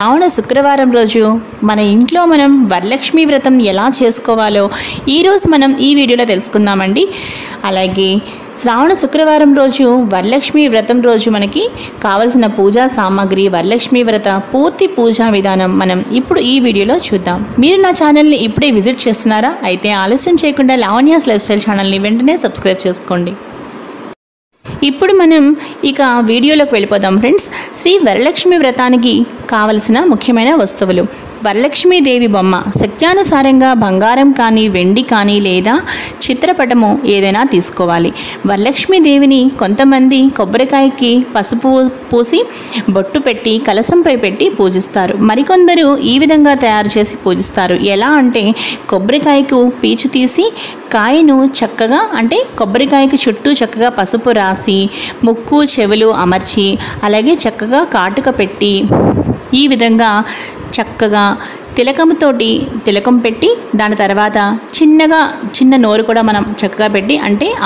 శ్రావణ శుక్రవారం రోజు మన ఇంట్లో మనం వరలక్ష్మి వ్రతం ఎలా చేసుకోవాలో ఈరోజు మనం ఈ వీడియోలో తెలుసుకుందామండి. అలాగే శ్రావణ శుక్రవారం రోజు వరలక్ష్మి వ్రతం రోజు మనకి కావలసిన పూజా సామాగ్రి, వరలక్ష్మి వ్రత పూర్తి పూజా విధానం మనం ఇప్పుడు ఈ వీడియోలో చూద్దాం. మీరు నా ఛానల్ని ఇప్పుడే విజిట్ చేస్తున్నారా? అయితే ఆలస్యం చేయకుండా లావణ్యాస్ లైఫ్ స్టైల్ ఛానల్ని వెంటనే సబ్స్క్రైబ్ చేసుకోండి. ఇప్పుడు మనం ఇక వీడియోలోకి వెళ్ళిపోదాం ఫ్రెండ్స్. శ్రీ వరలక్ష్మి వ్రతానికి కావలసిన ముఖ్యమైన వస్తువులు: వరలక్ష్మీదేవి బొమ్మ, శక్త్యానుసారంగా బంగారం కానీ వెండి కానీ లేదా చిత్రపటము ఏదైనా తీసుకోవాలి. వరలక్ష్మీదేవిని కొంతమంది కొబ్బరికాయకి పసుపు పూసి బొట్టు పెట్టి కలశంపై పెట్టి పూజిస్తారు. మరికొందరు ఈ విధంగా తయారు చేసి పూజిస్తారు. ఎలా అంటే కొబ్బరికాయకు పీచు తీసి కాయను చక్కగా కొబ్బరికాయకి చుట్టూ చక్కగా పసుపు రాసి ముక్కు చెవులు అమర్చి అలాగే చక్కగా కాటుక పెట్టి ఈ విధంగా చక్కగా తిలకం పెట్టి దాని తర్వాత చిన్న నోరు కూడా మనం చక్కగా పెట్టి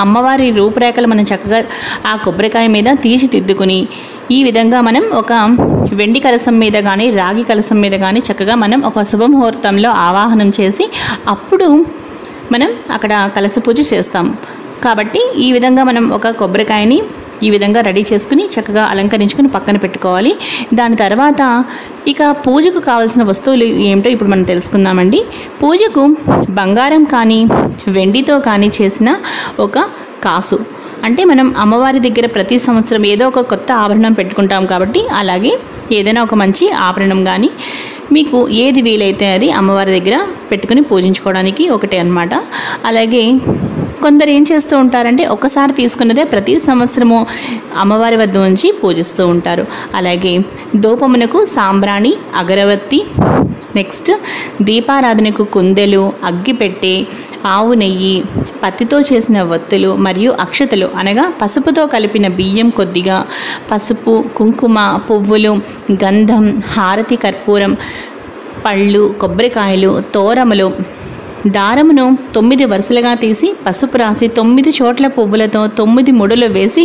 అమ్మవారి రూపురేఖలు మనం చక్కగా ఆ కొబ్బరికాయ మీద తీర్చిదిద్దుకుని ఈ విధంగా మనం ఒక వెండి కలశం మీద కానీ రాగి కలశం మీద కానీ చక్కగా మనం ఒక శుభముహూర్తంలో ఆవాహనం చేసి అప్పుడు మనం అక్కడ కలశ పూజ చేస్తాం. కాబట్టి ఈ విధంగా మనం ఒక కొబ్బరికాయని ఈ విధంగా రెడీ చేసుకుని చక్కగా అలంకరించుకుని పక్కన పెట్టుకోవాలి. దాని తర్వాత ఇక పూజకు కావాల్సిన వస్తువులు ఏమిటో ఇప్పుడు మనం తెలుసుకుందామండి. పూజకు బంగారం కానీ వెండితో కానీ చేసిన ఒక కాసు, మనం అమ్మవారి దగ్గర ప్రతి సంవత్సరం ఏదో ఒక కొత్త ఆభరణం పెట్టుకుంటాం కాబట్టి అలాగే ఏదైనా ఒక మంచి ఆభరణం కానీ మీకు ఏది వీలైతే అది అమ్మవారి దగ్గర పెట్టుకుని పూజించుకోవడానికి ఒకటే అన్నమాట. అలాగే కొందరు ఏం చేస్తూ ఉంటారంటే ఒకసారి తీసుకున్నదే ప్రతి సంవత్సరము అమ్మవారి వద్ద ఉంచి పూజిస్తూ ఉంటారు. అలాగే ధూపమునకు సాంబ్రాణి, అగరవత్తి, నెక్స్ట్ దీపారాధనకు కుందెలు, అగ్గిపెట్టె, ఆవు నెయ్యి, పత్తితో చేసిన ఒత్తులు మరియు అక్షతలు అనగా పసుపుతో కలిపిన బియ్యం కొద్దిగా, పసుపు, కుంకుమ, పువ్వులు, గంధం, హారతి, కర్పూరం, పళ్ళు, కొబ్బరికాయలు, తోరములు, దారమును 9 వరుసలుగా తీసి పసుపు రాసి 9 చోట్ల పువ్వులతో 9 ముడులు వేసి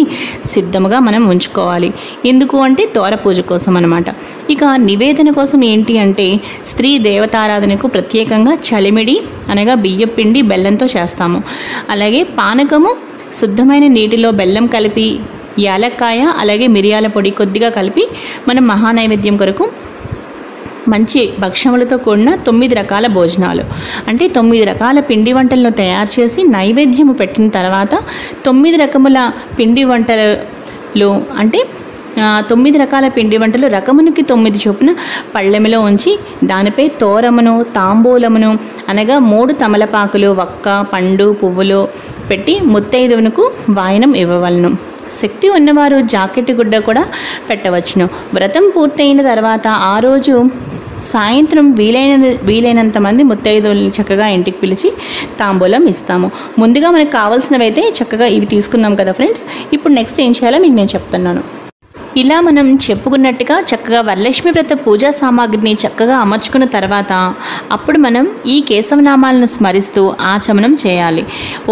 సిద్ధముగా మనం ఉంచుకోవాలి. ఎందుకు అంటే తోర పూజ కోసం అన్నమాట. ఇక నివేదన కోసం ఏంటి అంటే స్త్రీ దేవతారాధనకు ప్రత్యేకంగా చలిమిడి అనగా బియ్యం పిండి బెల్లంతో చేస్తాము. అలాగే పానకము శుద్ధమైన నీటిలో బెల్లం కలిపి యాలక్కాయ అలాగే మిరియాల పొడి కొద్దిగా కలిపి మనం మహానైవేద్యం కొరకు మంచి భక్షములతో కూడిన 9 రకాల భోజనాలు 9 రకాల పిండి వంటలను తయారు చేసి నైవేద్యము పెట్టిన తర్వాత 9 రకముల పిండి వంటలు 9 రకాల పిండి వంటలు రకమునికి 9 చొప్పున పళ్ళెములో ఉంచి దానిపై తోరమును, తాంబూలమును అనగా 3 తమలపాకులు, వక్క, పండు, పువ్వులు పెట్టి ముత్తైదువునకు వాయనం ఇవ్వవలను. శక్తి ఉన్నవారు జాకెట్ గుడ్డ కూడా పెట్టవచ్చును. వ్రతం పూర్తయిన తర్వాత ఆ రోజు సాయంత్రం వీలైనంత మంది ముత్తైదువులను చక్కగా ఇంటికి పిలిచి తాంబూలం ఇస్తాము. ముందుగా మనకు కావాల్సినవి అయితే చక్కగా ఇవి తీసుకున్నాం కదా ఫ్రెండ్స్. ఇప్పుడు నెక్స్ట్ ఏం చేయాలో మీకు నేను చెప్తున్నాను. ఇలా మనం చెప్పుకున్నట్టుగా చక్కగా వరలక్ష్మి వ్రత పూజా సామాగ్రిని చక్కగా అమర్చుకున్న తర్వాత అప్పుడు మనం ఈ కేశవనామాలను స్మరిస్తూ ఆచమనం చేయాలి.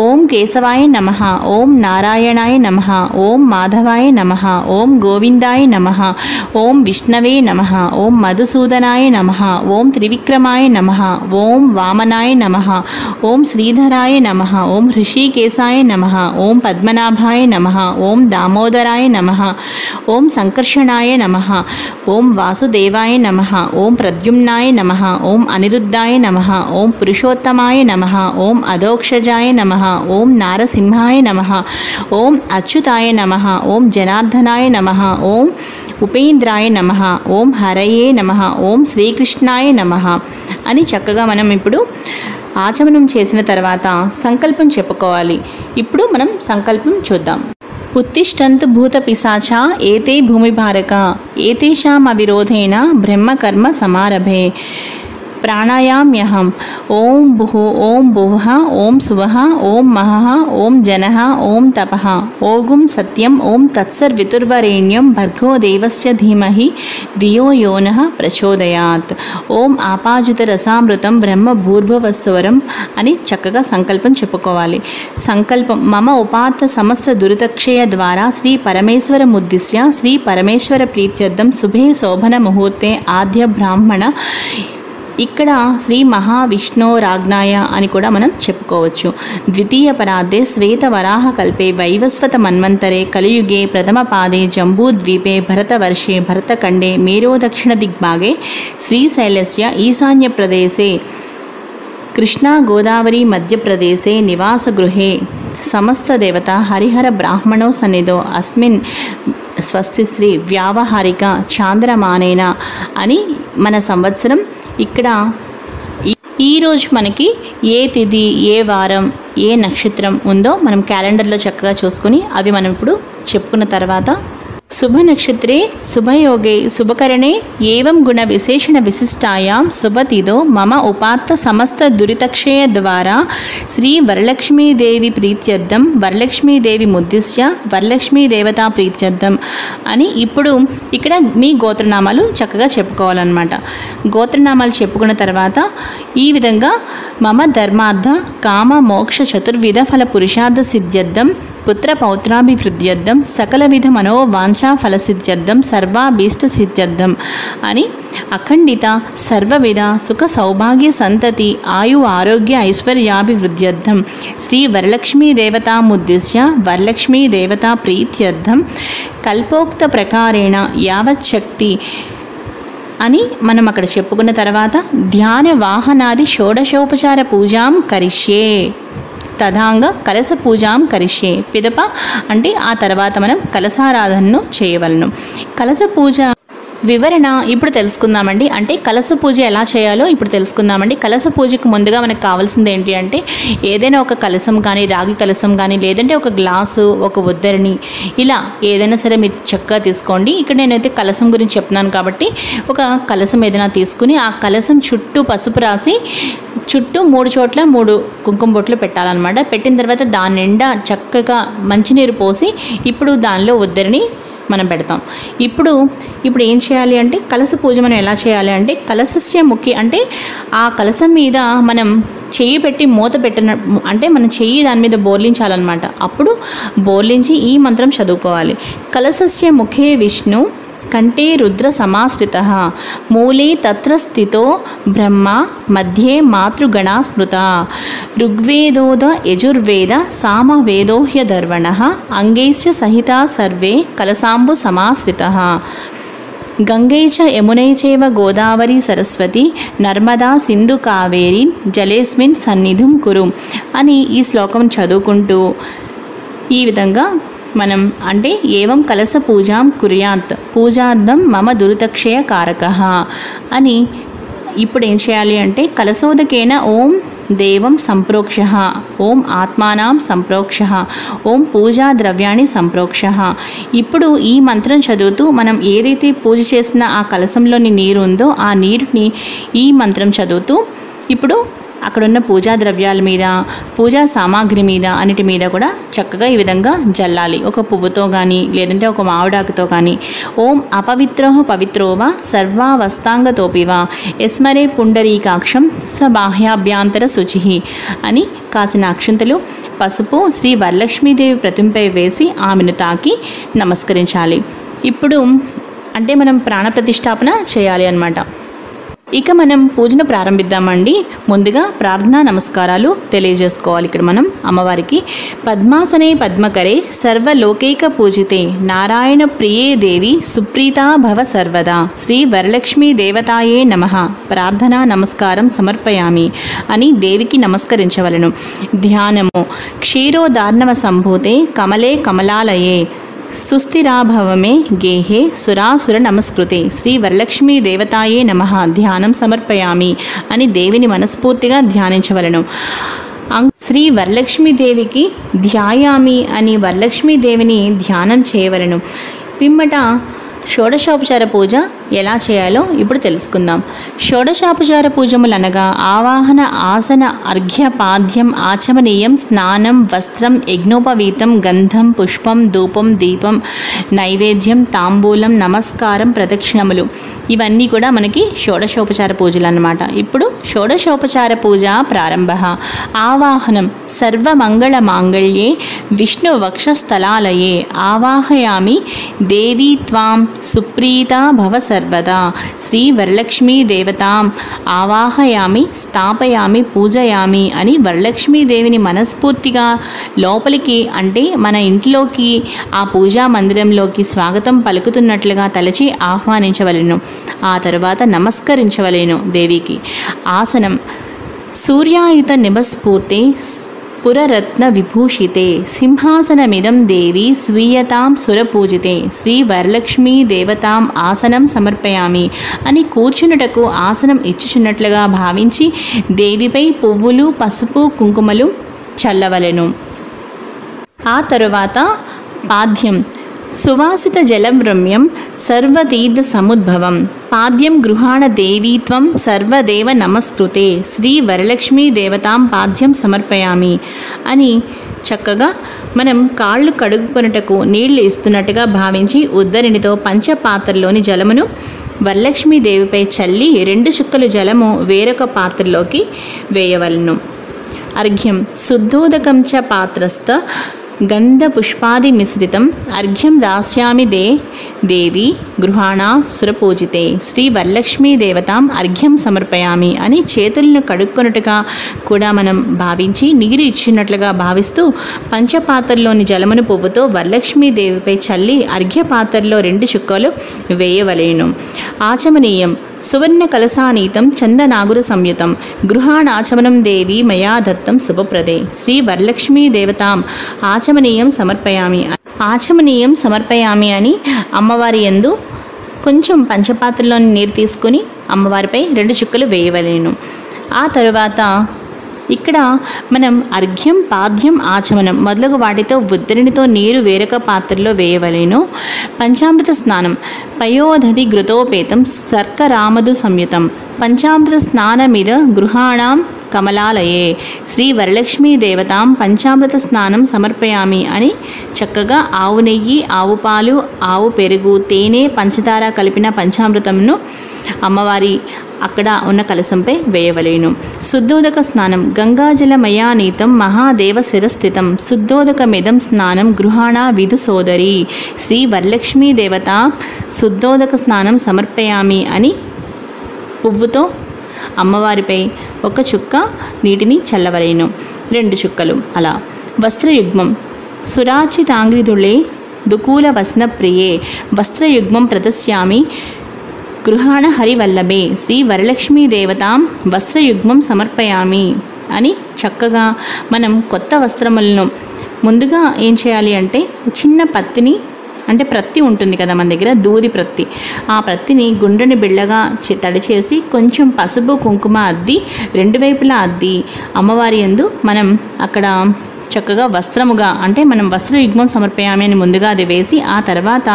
ఓం కేశవాయ నమః, ఓం నారాయణాయ నమః, ఓం మాధవాయ నమః, ఓం గోవిందాయ నమః, ఓం విష్ణవే నమః, ఓం మధుసూదనాయ నమః, ఓం త్రివిక్రమాయ నమః, ఓం వామనాయ నమః, ఓం శ్రీధరాయ నమః, ఓం హృషికేశాయ నమః, ఓం పద్మనాభాయ నమః, ఓం దామోదరాయ నమః, ఓం సంకర్షణాయ నమః, ఓం వాసుదేవాయ నమః, ఓం ప్రద్యుమ్నాయ నమః, ఓం అనిరుద్ధాయ నమః, ఓం పురుషోత్తమాయ నమః, ఓం అధోక్షజాయ నమః, ఓం నారసింహాయ నమః, ఓం అచ్యుతాయ నమః, ఓం జనార్దనాయ నమః, ఓం ఉపేంద్రాయ నమః, ఓం హరయే నమః, ఓం శ్రీకృష్ణాయ నమః అని చక్కగా మనం ఇప్పుడు ఆచమనం చేసిన తర్వాత సంకల్పం చెప్పుకోవాలి. ఇప్పుడు మనం సంకల్పం చూద్దాం. ఉత్తిష్టంతు భూత పిశాచా ఏతే భూమి భారక ఏతేషాం అవిరోధేన బ్రహ్మకర్మ సమారభే. ప్రాణాయామ్యహం ఓం భుః ఓం భువః ఓం సువః ఓం మహః ఓం జనః ఓం తపః ఓగుం సత్యం ఓం తత్సర్వితుర్వరేణ్యం భర్గో దేవస్య ధీమహి ధియో యో నః ప్రచోదయాత్ ఓం ఆపాజుత రసామృతం బ్రహ్మ భూర్భువస్వరం అని చక్కగా సంకల్పం చెప్పుకోవాలి. సంకల్పం మమ ఉపాత్త సమస్త దురితక్షయ ద్వారా శ్రీ పరమేశ్వరముద్దిశ్య శ్రీ పరమేశ్వర ప్రీత్యర్థం శుభే శోభన ముహూర్తే ఆద్య బ్రాహ్మణ, ఇక్కడ శ్రీ మహావిష్ణోరాజ్ఞాయ అని కూడా మనం చెప్పుకోవచ్చు. ద్వితీయ పరార్ధే శ్వేత వరాహ కల్పే వైవస్వత మన్వంతరే కలియుగే ప్రథమ పాదే జంబూద్వీపే భరతవర్షే భరతఖండే మేరో దక్షిణ దిగ్భాగే శ్రీశైలస్య ఈశాన్య ప్రదేశే కృష్ణా గోదావరి మధ్యప్రదేశే నివాసగృహే సమస్త దేవత హరిహర బ్రాహ్మణో సన్నిధో అస్మిన్ స్వస్తి శ్రీ వ్యావహారిక చాంద్రమానేన అని మన సంవత్సరం. ఇక్కడ ఈరోజు మనకి ఏ తిథి, ఏ వారం, ఏ నక్షత్రం ఉందో మనం క్యాలెండర్లో చక్కగా చూసుకుని అవి మనం ఇప్పుడు చెప్పుకున్న తర్వాత శుభ నక్షత్రే శుభయోగే శుభకరణే ఏవం గుణ విశేషణ విశిష్టాయాం శుభతిథో మమ ఉపాత్త సమస్త దురితక్షయ ద్వారా శ్రీ వరలక్ష్మీదేవి ప్రీత్యర్థం వరలక్ష్మీదేవి ముద్దిశ్య వరలక్ష్మీ దేవతా ప్రీత్యర్థం అని ఇప్పుడు ఇక్కడ మీ గోత్రనామాలు చక్కగా చెప్పుకోవాలన్నమాట. గోత్రనామాలు చెప్పుకున్న తర్వాత ఈ విధంగా మమ ధర్మార్థ కామ మోక్ష చతుర్విధ ఫల పురుషార్థ సిద్ధ్యర్థం పుత్ర పౌత్రాభివృద్ధ్యర్థం సకల విధ మనోవాంఛా ఫలసిద్ధ్యర్థం సర్వాభీష్ట సిద్ధ్యర్థం అని అఖండిత సర్వవిధ సుఖ సౌభాగ్య సంతతి ఆయు ఆరోగ్య ఐశ్వర్యాభివృద్ధ్యర్థం శ్రీ వరలక్ష్మీ దేవతాముద్దిశ్య వరలక్ష్మీ దేవతా ప్రీత్యర్థం కల్పోక్త ప్రకారేణ యావచ్చక్తి అని మనం అక్కడ చెప్పుకున్న తర్వాత ధ్యాన వాహనాది షోడశోపచార పూజాం కరిష్యే తథాంగ కలశ పూజాం కరిష్యే పిదప అంటే ఆ తర్వాత మనం కలశారాధనను చేయవలను. కలశ పూజ వివరణ ఇప్పుడు తెలుసుకుందామండి. అంటే కలశ పూజ ఎలా చేయాలో ఇప్పుడు తెలుసుకుందామండి. కలశ పూజకు ముందుగా మనకు కావాల్సింది ఏంటి అంటే ఏదైనా ఒక కలశం కానీ రాగి కలశం కానీ లేదంటే ఒక గ్లాసు, ఒక ఉద్దరిని, ఇలా ఏదైనా సరే మీరు చక్కగా తీసుకోండి. ఇక్కడ నేనైతే కలశం గురించి చెప్తున్నాను కాబట్టి ఒక కలశం ఏదైనా తీసుకుని ఆ కలశం చుట్టూ పసుపు రాసి చుట్టూ 3 చోట్ల 3 కుంకుమ బొట్లు పెట్టాలన్నమాట. పెట్టిన తర్వాత దాని నిండా చక్కగా మంచినీరు పోసి ఇప్పుడు దానిలో ఉద్దరిని మనం పెడతాం. ఇప్పుడు ఏం చేయాలి అంటే కలశ పూజ మనం ఎలా చేయాలి అంటే కలశస్య ముఖ్య అంటే ఆ కలశం మీద మనం చెయ్యి పెట్టి మూత పెట్టిన అంటే మనం చెయ్యి దాని మీద బోర్లించాలన్నమాట. అప్పుడు బోర్లించి ఈ మంత్రం చదువుకోవాలి. కలశస్య ముఖే విష్ణు కంఠే రుద్ర సమాశ్రితః మూలే తత్ర స్థితో బ్రహ్మ మధ్యే మాతృగణా స్మృత ఋగ్వేదోద యజుర్వేద సామవేదో హ్యధర్వణః అంగైశ్చ సహితా సర్వే కలశాంబు సమాశ్రితః గంగై చ యమునై చైవ గోదావరి సరస్వతి నర్మదా సింధు కావేరి జలేస్మిన్ సన్నిధిం కురు అని ఈ శ్లోకం చదువుకుంటూ ఈ విధంగా మనం అంటే ఏవం కలశ పూజాం కుర్యాత్ పూజార్థం మమ దురితక్షయ కారకః అని ఇప్పుడు ఏం చేయాలి అంటే కలశోదకేన ఓం దేవం సంప్రోక్ష ఓం ఆత్మానాం సంప్రోక్ష ఓం పూజా ద్రవ్యాన్ని సంప్రోక్ష. ఇప్పుడు ఈ మంత్రం చదువుతూ మనం ఏదైతే పూజ చేసిన ఆ కలశంలోని నీరు ఉందో ఆ నీరుని ఈ మంత్రం చదువుతూ ఇప్పుడు అక్కడున్న పూజా ద్రవ్యాల మీద పూజా సామాగ్రి మీద అన్నిటి మీద కూడా చక్కగా ఈ విధంగా జల్లాలి. ఒక పువ్వుతో కానీ లేదంటే ఒక మామిడాకుతో కానీ ఓం అపవిత్రో పవిత్రోవా సర్వావస్థాంగతోపివా యస్మరే పుండరీకాక్షం స బాహ్యాభ్యాంతర శుచి అని కాసిన అక్షంతలు పసుపు శ్రీ వరలక్ష్మీదేవి ప్రతిమపై వేసి ఆమెను తాకి నమస్కరించాలి. ఇప్పుడు అంటే మనం ప్రాణప్రతిష్ఠాపన చేయాలి అన్నమాట. ఇక మనం పూజను ప్రారంభిద్దామండి. ముందుగా ప్రార్థనా నమస్కారాలు తెలియజేసుకోవాలి. ఇక్కడ మనం అమ్మవారికి పద్మాసనే పద్మకరే సర్వలోకైక పూజితే నారాయణ ప్రియే దేవి సుప్రీతా భవ సర్వదా శ్రీ వరలక్ష్మీ దేవతాయే నమః ప్రార్థనా నమస్కారం సమర్పయామి అని దేవికి నమస్కరించవలను. ధ్యానము క్షీరోదార్ణవ సంభూతే కమలే కమలాలయే సుస్థిరాభవమే గేహే సురాసుర నమస్కృతే శ్రీ వరలక్ష్మీ దేవతాయే నమః ధ్యానం సమర్పయామి అని దేవిని మనస్ఫూర్తిగా ధ్యానించవలను. శ్రీ వరలక్ష్మీదేవికి ధ్యాయామి అని వరలక్ష్మీదేవిని ధ్యానం చేయవలను. పిమ్మట షోడశోపచార పూజ ఎలా చేయాలో ఇప్పుడు తెలుసుకుందాం. షోడశోపచార పూజములు అనగా ఆవాహన, ఆసన, అర్ఘ్య, పాద్యం, ఆచమనీయం, స్నానం, వస్త్రం, యజ్ఞోపవీతం, గంధం, పుష్పం, ధూపం, దీపం, నైవేద్యం, తాంబూలం, నమస్కారం, ప్రదక్షిణములు ఇవన్నీ కూడా మనకి షోడశోపచార పూజలు అన్నమాట. ఇప్పుడు షోడశోపచార పూజ ప్రారంభ. ఆవాహనం. సర్వమంగళ మాంగళ్యే విష్ణు వక్షస్థలాలయే ఆవాహయామి దేవీ త్వాం సుప్రీతా భవ సర్వదా. శ్రీ వరలక్ష్మీ దేవతాం ఆవాహయామి, స్థాపయామి, పూజయామి అని వరలక్ష్మీదేవిని మనస్ఫూర్తిగా లోపలికి అంటే మన ఇంట్లోకి ఆ పూజా మందిరంలోకి స్వాగతం పలుకుతున్నట్లుగా తలచి ఆహ్వానించవలెను. ఆ తరువాత నమస్కరించవలెను దేవికి. ఆసనం. సూర్యాయుత నిభస్ఫూర్తే పురరత్న విభూషితే సింహాసనమిదం దేవి స్వీయతాం సురపూజితే శ్రీ వరలక్ష్మీ దేవతాం ఆసనం సమర్పయామి అని కూర్చున్నటకు ఆసనం ఇచ్చుచున్నట్లుగా భావించి దేవిపై పువ్వులు, పసుపు, కుంకుమలు చల్లవలెను. ఆ తరువాత పాద్యం. సువాసిత జలం రమ్యం సర్వతీర్థ సముద్భవం పాద్యం గృహాణ దేవీత్వం సర్వదేవ నమస్కృతే శ్రీ వరలక్ష్మీ దేవతాం పాద్యం సమర్పయామి అని చక్కగా మనం కాళ్ళు కడుక్కొనుటకు నీళ్లు ఇస్తున్నట్టుగా భావించి ఉద్దరినితో పంచపాత్రలోని జలమును వరలక్ష్మీదేవిపై చల్లి 2 చుక్కలు జలము వేరొక పాత్రలోకి వేయవలను. అర్ఘ్యం. శుద్ధోదకం చ పాత్రస్థ గంధపుష్పాది మిశ్రితం అర్ఘ్యం దాస్యామి దేవి గృహాణ సురపూజితే శ్రీ వరలక్ష్మీ దేవతాం అర్ఘ్యం సమర్పయామి అని చేతులను కడుక్కొనుటగా కూడా మనం భావించి నీరు ఇచ్చినట్లుగా భావిస్తూ పంచపాత్రలోని జలమును పువ్వుతో వరలక్ష్మీదేవిపై చల్లి అర్ఘ్య పాత్రలో 2 చుక్కలు వేయవలేను. ఆచమనీయం. సువర్ణ కలసానీతం చందనాగుర సంయుతం గృహాణాచమనం దేవి మయా దత్తం శుభప్రదే శ్రీ వరలక్ష్మీ దేవతాం ఆచమనీయం సమర్పయామి. ఆచమనీయం సమర్పయామి అని అమ్మవారి యందు కొంచెం పంచపాత్రలోని నీరు తీసుకుని అమ్మవారిపై 2 చుక్కలు వేయవలేను. ఆ తరువాత ఇక్కడ మనం అర్ఘ్యం, పాద్యం, ఆచమనం మొదలగు వాటితో ఉద్దరినితో నీరు వేరొక పాత్రలో వేయవలేను. పంచామృత స్నానం. పయోదధి ఘృతోపేతం శర్కరామధు సంయుతం పంచామృత స్నానమిద గృహాణం కమలాలయే శ్రీ వరలక్ష్మీ దేవతాం పంచామృత స్నానం సమర్పయామి అని చక్కగా ఆవు నెయ్యి, ఆవు పాలు, ఆవు పెరుగు, తేనె, పంచదార కలిపిన పంచామృతంను అమ్మవారి అక్కడ ఉన్న కలశంపై వేయవలేను. శుద్ధోదక స్నానం. గంగాజలమయానీతం మహాదేవ శిరస్థితం శుద్ధోదకమిదం స్నానం గృహాణ విధు సోదరి శ్రీ వరలక్ష్మీ దేవత శుద్ధోదక స్నానం సమర్పయామి అని పువ్వుతో అమ్మవారిపై 1 చుక్క నీటిని చల్లవలేను. 2 చుక్కలు అలా. వస్త్రయుగ్మం. సురాచితాంగ్రిదుళే దుకూల వస్న ప్రియే వస్త్రయుగ్మం ప్రదస్యామి గృహాణ హరివల్లభే శ్రీ వరలక్ష్మీ దేవతాం వస్త్రయుగ్మం సమర్పయామి అని చక్కగా మనం కొత్త వస్త్రములను ముందుగా ఏం చేయాలి అంటే చిన్న పత్తిని అంటే ప్రత్తి ఉంటుంది కదా మన దగ్గర, దూది ప్రత్తి, ఆ ప్రత్తిని గుండ్రని బిళ్ళగా తడిచేసి కొంచెం పసుపు కుంకుమ అద్ది 2 వైపులా అద్ది అమ్మవారి యందు మనం అక్కడ చక్కగా వస్త్రముగా అంటే మనం వస్త్రయుగ్మం సమర్పయామి అని ముందుగా అది వేసి ఆ తర్వాత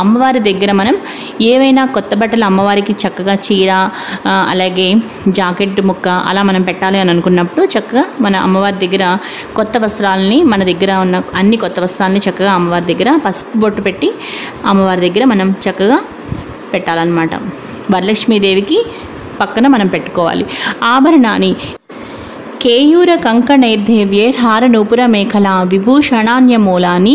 అమ్మవారి దగ్గర మనం ఏవైనా కొత్త బట్టలు అమ్మవారికి చక్కగా చీర అలాగే జాకెట్ ముక్క అలా మనం పెట్టాలి అని అనుకున్నప్పుడు చక్కగా మన అమ్మవారి దగ్గర కొత్త వస్త్రాలని మన దగ్గర ఉన్న అన్ని కొత్త వస్త్రాలని చక్కగా అమ్మవారి దగ్గర పసుపు బొట్టు పెట్టి అమ్మవారి దగ్గర మనం చక్కగా పెట్టాలన్నమాట. వరలక్ష్మీదేవికి పక్కన మనం పెట్టుకోవాలి. ఆభరణాన్ని. కేయూర కంకణైర్దేవ్యైర్హార నూపుర మేఖలా విభూషణాన్యమూలాని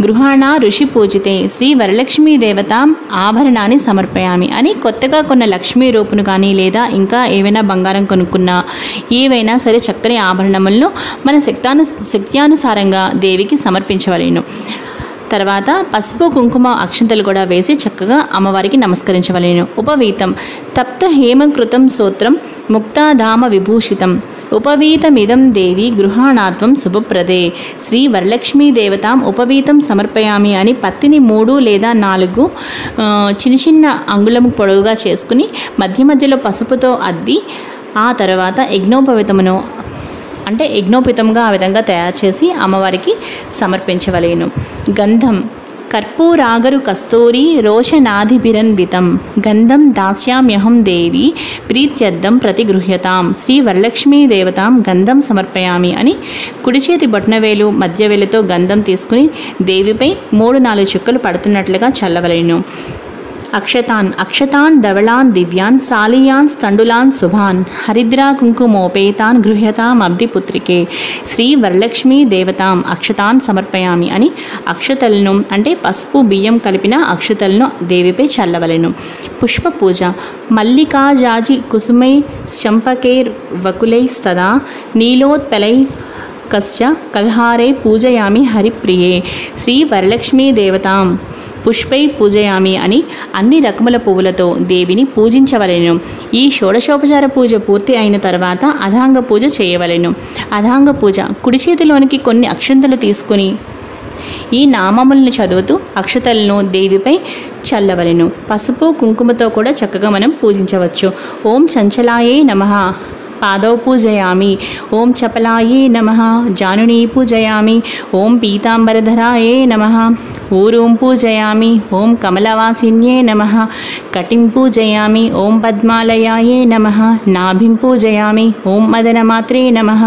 గృహాణ ఋషి పూజితే శ్రీ వరలక్ష్మీ దేవతాం ఆభరణాన్ని సమర్పయామి అని కొత్తగా కొన్న లక్ష్మీ రూపును కానీ లేదా ఇంకా ఏవైనా బంగారం కొనుక్కున్నా ఏవైనా సరే చక్కని ఆభరణములను మన శక్త్యానుసారంగా దేవికి సమర్పించవలేను. తర్వాత పసుపు కుంకుమ అక్షంతలు కూడా వేసి చక్కగా అమ్మవారికి నమస్కరించవలేను. ఉపవీతం. తప్త హేమకృతం సూత్రం ముక్తాధామ విభూషితం ఉపవీతమిదం దేవి గృహాణాత్వం శుభప్రదే శ్రీ వరలక్ష్మీ దేవతాం ఉపవీతం సమర్పయామి అని పత్తిని 3 లేదా 4 చిన్న చిన్న అంగుళము పొడవుగా చేసుకుని మధ్య మధ్యలో పసుపుతో అద్ది ఆ తర్వాత యజ్ఞోపవీతమును అంటే యజ్ఞోపితంగా ఆ విధంగా తయారు చేసి అమ్మవారికి సమర్పించవలేను. గంధం. కర్పూరాగరు కస్తూరి రోషనాధిభిరన్వితం గంధం దాస్యామ్యహం దేవి ప్రీత్యర్థం ప్రతిగృహ్యతాం శ్రీ వరలక్ష్మీ దేవతాం గంధం సమర్పయామి అని కుడి చేతి బొట్నవేలు మధ్యవేలుతో గంధం తీసుకుని దేవిపై 3-4 చుక్కలు పడుతున్నట్లుగా చల్లవలెను. అక్షతాన్ ధవళాన్ దివ్యాన్ సాలీయాన్ స్థండులాన్ శుభాన్ హరిద్రా కుంకుమోపేతాన్ గృహ్యతాం అబ్ధిపుత్రికే శ్రీ వరలక్ష్మీ దేవతాం అక్షతాన్ సమర్పయామి అని అక్షతలను అంటే పసుపు బియ్యం కలిపిన అక్షతలను దేవిపై చల్లవలెను. పుష్ప పూజ మల్లికాజాజి కుసుమై చంపకైర్ వకులై స్తదా నీలోత్పలై కశ్చ కల్హారే పూజయామి హరిప్రియే శ్రీ వరలక్ష్మీ దేవతాం పుష్పై పూజయామి అని అన్ని రకముల పువ్వులతో దేవిని పూజించవలెను. ఈ షోడశోపచార పూజ పూర్తి అయిన తర్వాత అధాంగ పూజ చేయవలెను. అధాంగ పూజ కుడి చేతిలోనికి కొన్ని అక్షంతలు తీసుకుని ఈ నామములను చదువుతూ అక్షతలను దేవిపై చల్లవలెను. పసుపు కుంకుమతో కూడా చక్కగా మనం పూజించవచ్చు. ఓం చంచలాయే నమః పాదౌ పూజయామి. ఓం చపలాయే నమః జానునీ పూజయామి. ఓం పీతాంబరధరాయే నమః ఊరూం పూజయామి. ఓం కమలవాసిన్యే నమః కటిం పూజయామి. ఓం పద్మాలయాయే నమః నాభిం పూజయామి. ఓం మదనమాత్రే నమః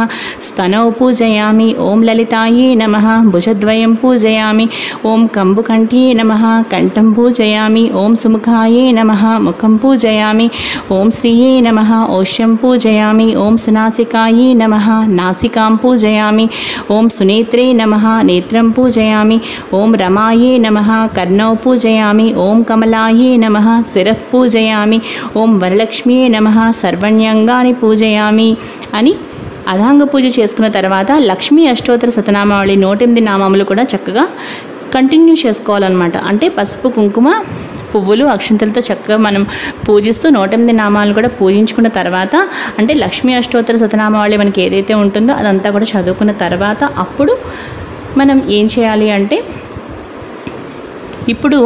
స్తనౌ పూజయామి. ఓం లలితాయే నమః భుజద్వయం పూజయామి. ఓం కంబుకంఠ్యే నమః కంఠం పూజయామి. ఓం సుముఖాయే నమః ముఖం పూజయామి. ఓం శ్రీయే నమః ఓష్యం పూజయామి. ఓం సునాసికాయే నమః నాసికాం పూజయామి. ఓం సునేత్రే నమః నేత్రం పూజయామి. ఓం రమాయే నమః కర్ణౌ పూజయామి. ఓం కమలాయే నమః శిరః పూజయామి. ఓం వరలక్ష్మ్యే నమః సర్వణ్యంగాని పూజయామి అని అధాంగ పూజ చేసుకున్న తర్వాత లక్ష్మీ అష్టోత్తర శతనామావళి 108 నామములు కూడా చక్కగా కంటిన్యూ చేసుకోవాలన్నమాట. అంటే పసుపు కుంకుమ పువ్వులు అక్షంతలతో చక్కగా మనం పూజిస్తూ 108 నామాలు కూడా పూజించుకున్న తర్వాత అంటే లక్ష్మీ అష్టోత్తర శతనామావళి మనకి ఏదైతే ఉంటుందో అదంతా కూడా చదువుకున్న తర్వాత అప్పుడు మనం ఏం చేయాలి అంటే ఇప్పుడు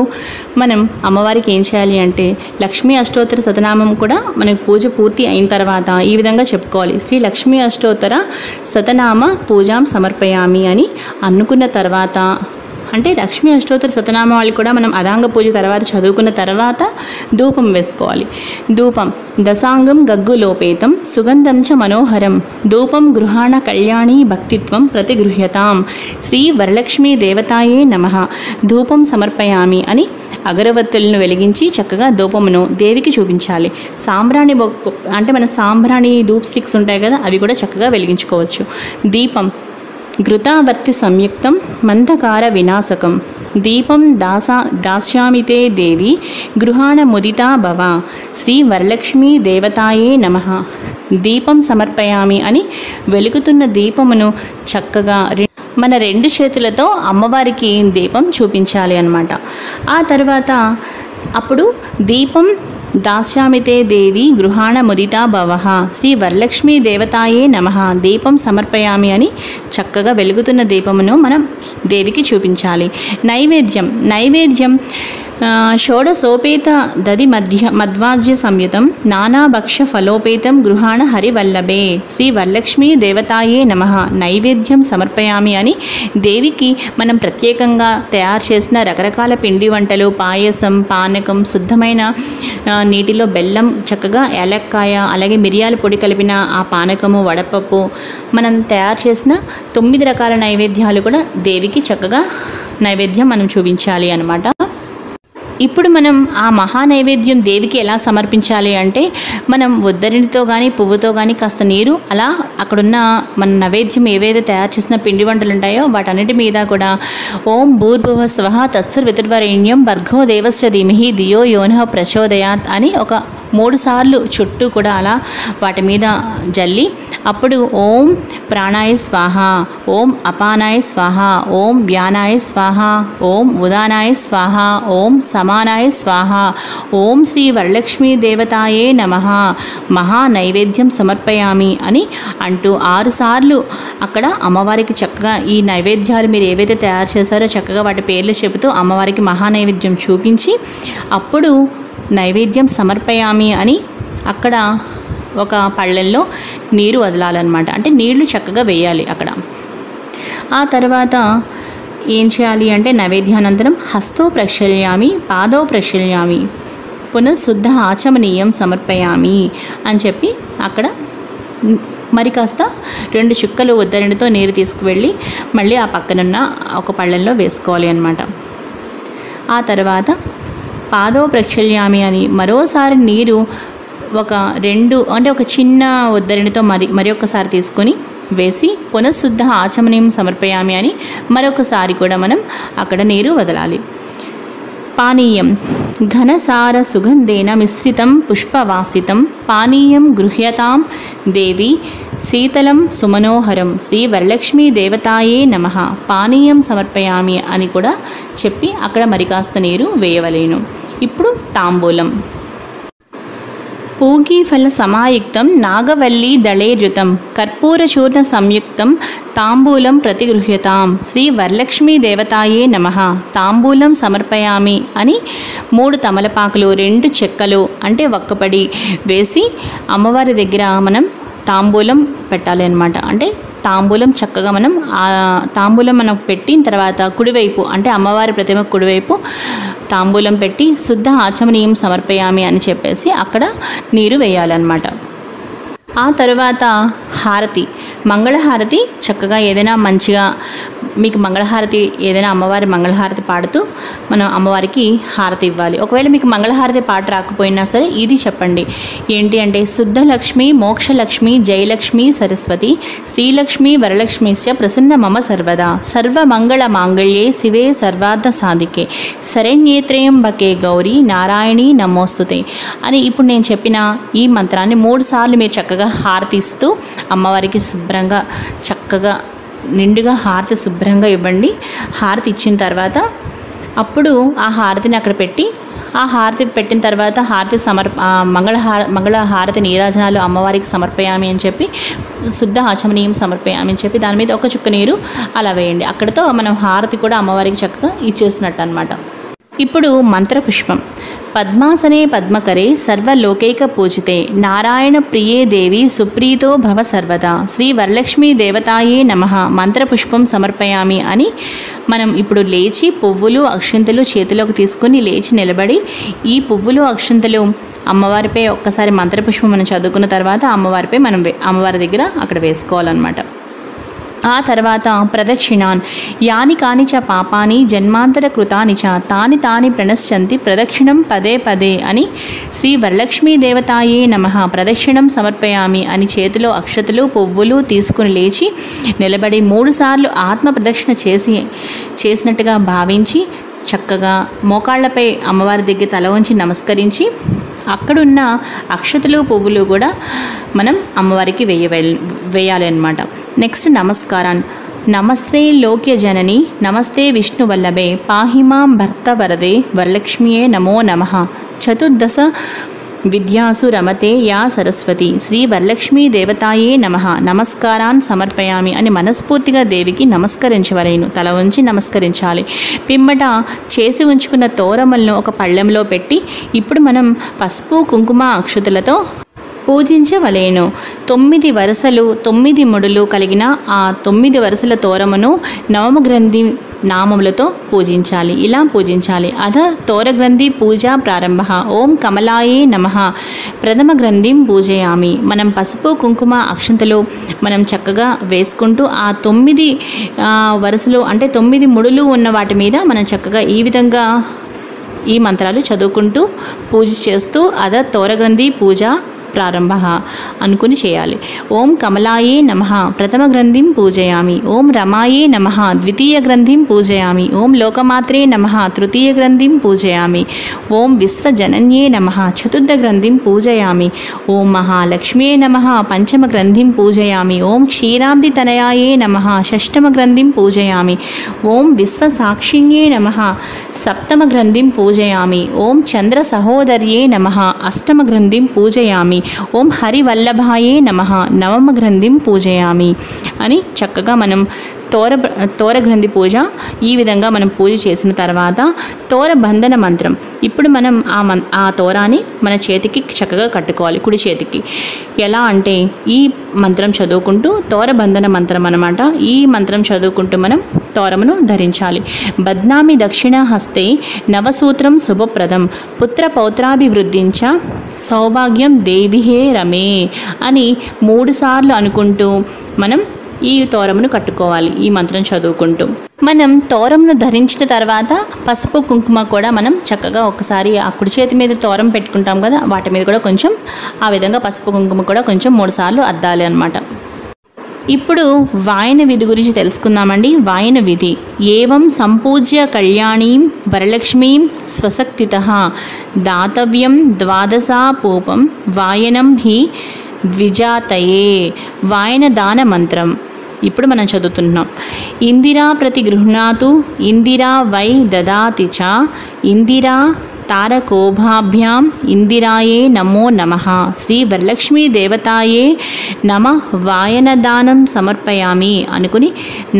మనం అమ్మవారికి ఏం చేయాలి అంటే లక్ష్మీ అష్టోత్తర శతనామం కూడా మనకి పూజ పూర్తి అయిన తర్వాత ఈ విధంగా చెప్పుకోవాలి. శ్రీ లక్ష్మీ అష్టోత్తర శతనామ పూజాం సమర్పయామి అని అనుకున్న తర్వాత అంటే లక్ష్మీ అష్టోత్తర శతనామావళి కూడా మనం అదాంగ పూజ తర్వాత చదువుకున్న తర్వాత ధూపం వేసుకోవాలి. ధూపం దశాంగం గగ్గులోపేతం సుగంధం చ మనోహరం ధూపం గృహాణ కళ్యాణి భక్తిత్వం ప్రతిగృహ్యతాం శ్రీ వరలక్ష్మీ దేవతాయే నమః ధూపం సమర్పయామి అని అగరవత్తులను వెలిగించి చక్కగా ధూపమును దేవికి చూపించాలి. సాంబ్రాణి అంటే మన సాంబ్రాణి ధూప్ స్టిక్స్ ఉంటాయి కదా, అవి కూడా చక్కగా వెలిగించుకోవచ్చు. దీపం ఘృతావర్తి సంయుక్తం మందకార వినాశకం దీపం దాస్యామితే దేవి గృహాణ ముదితా భవ శ్రీ వరలక్ష్మీ దేవతాయే నమః దీపం సమర్పయామి అని వెలుగుతున్న దీపమును చక్కగా మన 2 చేతులతో అమ్మవారికి దీపం చూపించాలి అన్నమాట. ఆ తర్వాత అప్పుడు దీపం దాస్యామితే దేవి గృహాణ ముదితా భవః శ్రీ వరలక్ష్మీ దేవతాయే నమః దీపం సమర్పయామి అని చక్కగా వెలుగుతున్న దీపమును మనం దేవికి చూపించాలి. నైవేద్యం షోడశోపేత దది మధ్వాజ్య సంయుతం నానాభక్ష ఫలోపేతం గృహాణ హరివల్లభే శ్రీ వరలక్ష్మీ దేవతాయే నమః నైవేద్యం సమర్పయామి అని దేవికి మనం ప్రత్యేకంగా తయారు చేసిన రకరకాల పిండి వంటలు, పాయసం, పానకం, శుద్ధమైన నీటిలో బెల్లం, చక్కగా ఏలక్కాయ, అలాగే మిరియాల పొడి కలిపిన ఆ పానకము, వడపప్పు, మనం తయారు చేసిన 9 రకాల నైవేద్యాలు కూడా దేవికి చక్కగా నైవేద్యం మనం చూపించాలి అన్నమాట. ఇప్పుడు మనం ఆ మహా నైవేద్యం దేవికి ఎలా సమర్పించాలి అంటే మనం ఉద్దరినితో కానీ పువ్వుతో కానీ కాస్త నీరు అలా అక్కడున్న మన నైవేద్యం ఏవైతే తయారు చేసిన పిండి వంటలు ఉంటాయో వాటన్నిటి మీద కూడా ఓం భూర్భువ స్వః తత్సర్వితుర్వరేణ్యం భర్గో దేవస్య ధీమహి ధియో యోనః ప్రచోదయాత్ అని ఒక 3 సార్లు చుట్టూ కూడా అలా వాటి మీద జల్లి అప్పుడు ఓం ప్రాణాయ స్వాహ, ఓం అపానాయ స్వాహ, ఓం వ్యానాయ స్వాహ, ఓం ఉదానాయ స్వాహ, ఓం సమానాయ స్వాహ, ఓం శ్రీ వరలక్ష్మీ దేవతాయే నమః మహా నైవేద్యం సమర్పయామి అని అంటూ 6 సార్లు అక్కడ అమ్మవారికి చక్కగా ఈ నైవేద్యాలు మీరు ఏవైతే తయారు చేశారో చక్కగా వాటి పేర్లు చెబుతూ అమ్మవారికి మహా నైవేద్యం చూపించి అప్పుడు నైవేద్యం సమర్పయామి అని అక్కడ ఒక పళ్ళెల్లో నీరు వదలాలన్నమాట. అంటే నీళ్లు చక్కగా వేయాలి అక్కడ. ఆ తర్వాత ఏం చేయాలి అంటే నైవేద్యానంతరం హస్తో ప్రక్షాళయామి, పాదో ప్రక్షాళయామి, పునఃశుద్ధ ఆచమనీయం సమర్పయామి అని చెప్పి అక్కడ మరి కాస్త 2 చుక్కలు ఉద్దరణితో నీరు తీసుకువెళ్ళి మళ్ళీ ఆ పక్కనున్న ఒక పళ్ళెంలో వేసుకోవాలి అన్నమాట. ఆ తర్వాత పాదో ప్రక్షాళయామి అని మరోసారి నీరు ఒక చిన్న ఉద్దరణితో మరి ఒక్కసారి తీసుకొని వేసి పునఃశుద్ధ ఆచమనీయం సమర్పయామి అని మరొకసారి కూడా మనం అక్కడ నీరు వదలాలి. పానీయం ఘనసార సుగంధేన మిశ్రితం పుష్పవాసితం పానీయం గృహ్యతాం దేవి శీతలం సుమనోహరం శ్రీ వరలక్ష్మీ దేవతాయే నమః పానీయం సమర్పయామి అని కూడా చెప్పి అక్కడ మరి కాస్త నీరు వేయవలేను. ఇప్పుడు తాంబూలం. పూగీఫల సమాయుక్తం నాగవల్లి దళేర్యుతం కర్పూరచూర్ణ సంయుక్తం తాంబూలం ప్రతిగృహ్యతాం శ్రీ వరలక్ష్మీ దేవతాయే నమః తాంబూలం సమర్పయామి అని 3 తమలపాకులు 2 చెక్కలు అంటే ఒక్కపడి వేసి అమ్మవారి దగ్గర మనం తాంబూలం పెట్టాలి అన్నమాట. అంటే తాంబూలం చక్కగా తాంబూలం మనం పెట్టిన తర్వాత కుడివైపు అంటే అమ్మవారి ప్రతిమ కుడివైపు తాంబూలం పెట్టి శుద్ధ ఆచమనీయం సమర్పయామి అని చెప్పేసి అక్కడ నీరు వేయాలన్నమాట. ఆ తరువాత హారతి, మంగళహారతి చక్కగా ఏదైనా మంచిగా మీకు మంగళహారతి ఏదైనా అమ్మవారి మంగళహారతి పాడుతూ మనం అమ్మవారికి హారతి ఇవ్వాలి. ఒకవేళ మీకు మంగళహారతి పాట రాకపోయినా సరే ఇది చెప్పండి. ఏంటి అంటే శుద్ధలక్ష్మి మోక్షలక్ష్మి జయలక్ష్మి సరస్వతి శ్రీలక్ష్మి వరలక్ష్మిశ్చ ప్రసన్న మమ సర్వదా సర్వమంగళ మాంగళ్యే శివే సర్వార్థ సాధికే శరణ్యేత్రయంబకే గౌరీ నారాయణి నమోస్తుతే అని ఇప్పుడు నేను చెప్పిన ఈ మంత్రాన్ని 3 సార్లు మీరు చక్కగా హారతి ఇస్తూ అమ్మవారికి శుభ్రంగా చక్కగా నిండుగా హారతి శుభ్రంగా ఇవ్వండి. హారతి ఇచ్చిన తర్వాత అప్పుడు ఆ హారతిని అక్కడ పెట్టి ఆ హారతి పెట్టిన తర్వాత మంగళ హారతి నీరాజనాలు అమ్మవారికి సమర్పయామి అని చెప్పి శుద్ధ ఆచమనీయం సమర్పయామి అని చెప్పి దాని మీద ఒక చుక్క నీరు అలా వేయండి. అక్కడితో మనం హారతి కూడా అమ్మవారికి చక్కగా ఇచ్చేసినట్టు అనమాట. ఇప్పుడు మంత్రపుష్పం. పద్మాసనే పద్మకరే సర్వలోకైక పూజితే నారాయణ ప్రియే దేవి సుప్రీతో భవ సర్వదా శ్రీ వరలక్ష్మీ దేవతాయే నమః మంత్రపుష్పం సమర్పయామి అని మనం ఇప్పుడు లేచి పువ్వులు అక్షింతలు చేతిలోకి తీసుకుని లేచి నిలబడి ఈ పువ్వులు అక్షింతలు అమ్మవారిపై ఒక్కసారి మంత్రపుష్పం మనం చదువుకున్న తర్వాత అమ్మవారిపై మనం అమ్మవారి దగ్గర అక్కడ వేసుకోవాలన్నమాట. ఆ తర్వాత ప్రదక్షిణాన్ యాని కాని చ పాపాని జన్మాంతర కృతాని చ తాని ప్రణశ్యంతి ప్రదక్షిణం పదే పదే అని శ్రీ వరలక్ష్మీ దేవతాయే నమః ప్రదక్షిణం సమర్పయామి అని చేతిలో అక్షతలు పువ్వులు తీసుకుని లేచి నిలబడి 3 సార్లు ఆత్మ ప్రదక్షిణ చేసినట్టుగా భావించి చక్కగా మోకాళ్లపై అమ్మవారి దగ్గర తల వంచి నమస్కరించి అక్కడున్న అక్షతలు పువ్వులు కూడా మనం అమ్మవారికి వేయాలి అన్నమాట. నెక్స్ట్ నమస్కారాన్ని. నమస్తే లోక్య జనని నమస్తే విష్ణు వల్లభే పాహిమాం భర్త వరదే వరలక్ష్మియే నమో నమః చతుర్దశ విద్యాసు రమతే యా సరస్వతి శ్రీ వరలక్ష్మీ దేవతాయే నమః నమస్కారాన్ సమర్పయామి అని మనస్ఫూర్తిగా దేవికి నమస్కరించవలేను. తల ఉంచి నమస్కరించాలి. పిమ్మట చేసి ఉంచుకున్న తోరములను ఒక పళ్ళెంలో పెట్టి ఇప్పుడు మనం పసుపు కుంకుమ అక్షతలతో పూజించవలేను. 9 వరుసలు 9 ముడులు కలిగిన ఆ 9 వరుసల తోరమును నవమగ్రంథి నామములతో పూజించాలి. ఇలా పూజించాలి. అధ తోరగ్రంథి పూజా ప్రారంభ. ఓం కమలాయే నమః ప్రథమ గ్రంథిం పూజయామి. మనం పసుపు కుంకుమ అక్షంతలు మనం చక్కగా వేసుకుంటూ ఆ 9 వరుసలు అంటే 9 ముడులు ఉన్న వాటి మీద మనం చక్కగా ఈ విధంగా ఈ మంత్రాలు చదువుకుంటూ పూజ చేస్తూ అధ తోరగ్రంథి పూజ ప్రారంభ అనుకుని చేయాలి. ఓం కమలాయే నమః ప్రథమ గ్రంథిం పూజయామి. ఓం రమాయే నమః ద్వితీయ గ్రంథిం పూజయామి. ఓం లోకమాత్రే నమః తృతీయ గ్రంథిం పూజయామి. ఓం విశ్వజనన్యే నమః చతుర్థ గ్రంథిం పూజయామి. ఓం మహాలక్ష్మ్యే నమః పంచమ గ్రంథిం పూజయామి. ఓం క్షీరాబ్ది తనయాయే నమః షష్టమ గ్రంథిం పూజయామి. ఓం విశ్వసాక్షిణ్యే నమః సప్తమ గ్రంథిం పూజయామి. ఓం చంద్ర సహోదర్యే నమః అష్టమ గ్రంథిం పూజయామి. ఓం హరివల్లభాయే నమః నవమ గ్రంథిం పూజయామి అని చక్కగా మనం తోరగ్రంథి పూజ ఈ విధంగా మనం పూజ చేసిన తర్వాత తోరబంధన మంత్రం. ఇప్పుడు మనం ఆ తోరాన్ని మన చేతికి చక్కగా కట్టుకోవాలి, కుడి చేతికి. ఎలా అంటే ఈ మంత్రం చదువుకుంటూ తోరబంధన మంత్రం అన్నమాట. ఈ మంత్రం చదువుకుంటూ మనం తోరమును ధరించాలి. బద్నామి దక్షిణ హస్తే నవసూత్రం శుభప్రదం పుత్ర పౌత్రాభివృద్ధించ సౌభాగ్యం దేవిహే రమే అని 3 సార్లు అనుకుంటూ మనం ఈ తోరమును కట్టుకోవాలి. ఈ మంత్రం చదువుకుంటూ మనం తోరంను ధరించిన తర్వాత పసుపు కుంకుమ కూడా మనం చక్కగా ఒకసారి ఆ కుడి చేతి మీద తోరం పెట్టుకుంటాం కదా, వాటి మీద కూడా కొంచెం ఆ విధంగా పసుపు కుంకుమ కూడా కొంచెం 3 సార్లు అద్దాలి అన్నమాట. ఇప్పుడు వాయన విధి గురించి తెలుసుకుందామండి. వాయన విధి ఏవం సంపూజ్య కళ్యాణీం వరలక్ష్మీం స్వశక్తితః దాతవ్యం ద్వాదశాపూపం వాయనం హి ద్విజాతయే. వాయన దాన మంత్రం ఇప్పుడు మనం చదువుతున్నాం. ఇందిరా ప్రతి గృహ్ణాతు ఇందిరా వై దదాతి చ ఇందిరా తారకోభాభ్యాం ఇందిరాయే నమో నమః శ్రీ వరలక్ష్మీ దేవతాయే నమ వాయనదానం సమర్పయామి అనుకుని